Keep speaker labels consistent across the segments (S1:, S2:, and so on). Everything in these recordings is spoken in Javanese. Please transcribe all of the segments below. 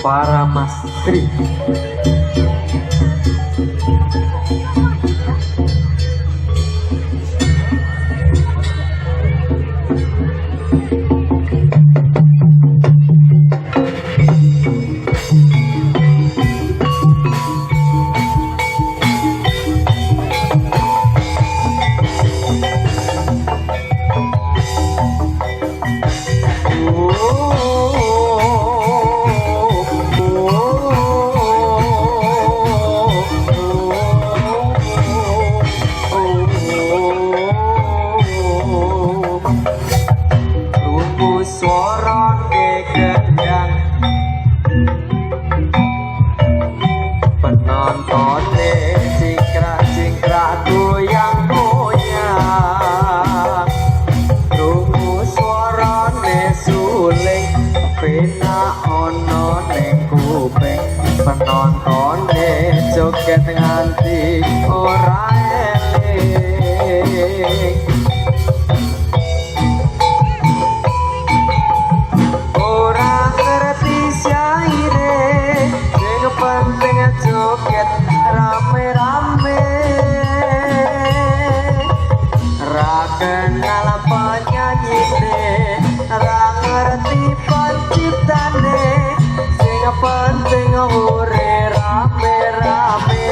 S1: para mastri. Penonton joget nganti ora eling, ora ngerti syaire, sing penting joget rame-rame, ra kenal penyanyine, ra ngerti penciptane, sing penting hore rame-rame.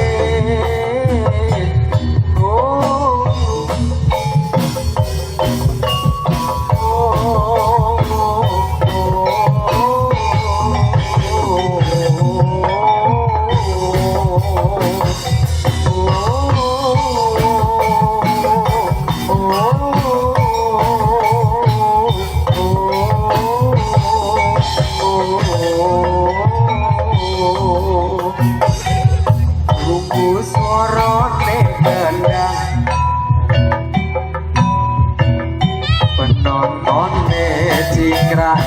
S1: Oh, oh,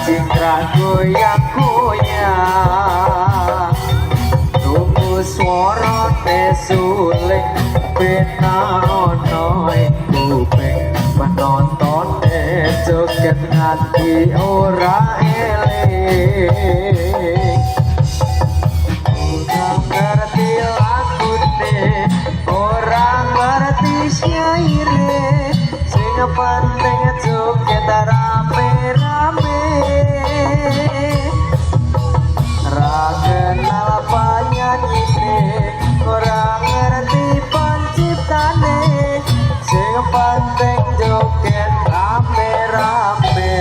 S1: cingkrak goyang-goyang, tunggu suara suling bena ono ing kuping, penonton joget nganti ora eling, ora ngerti lagune, ora ngerti syaire, sing penting joget rame-rame, ra kenal penyanyine, ora ngerti penciptane, sing penting joget rame-rame.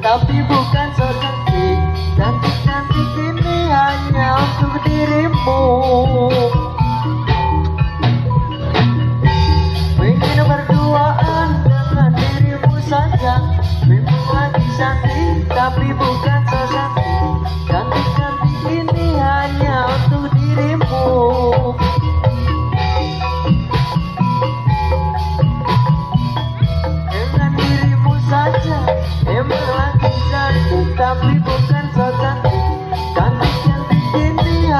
S1: Tapi bukan secantik, cantik-cantik ini hanya untuk dirimu. Pengen berduaan dengan dirimu saja, memang lagi cantik, tapi bukan secantik, cantik-cantik ini hanya untuk dirimu. Dengan dirimu saja, emang lagi cantik, tapi bukan so cantik, cantik-cantik ini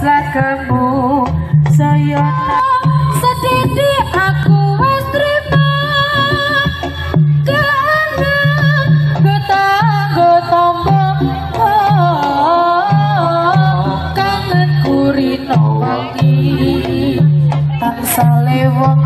S2: Selagamu saya sedih aku wis trima kangen ketanggo tombo kangen kurino wangi tansah lewong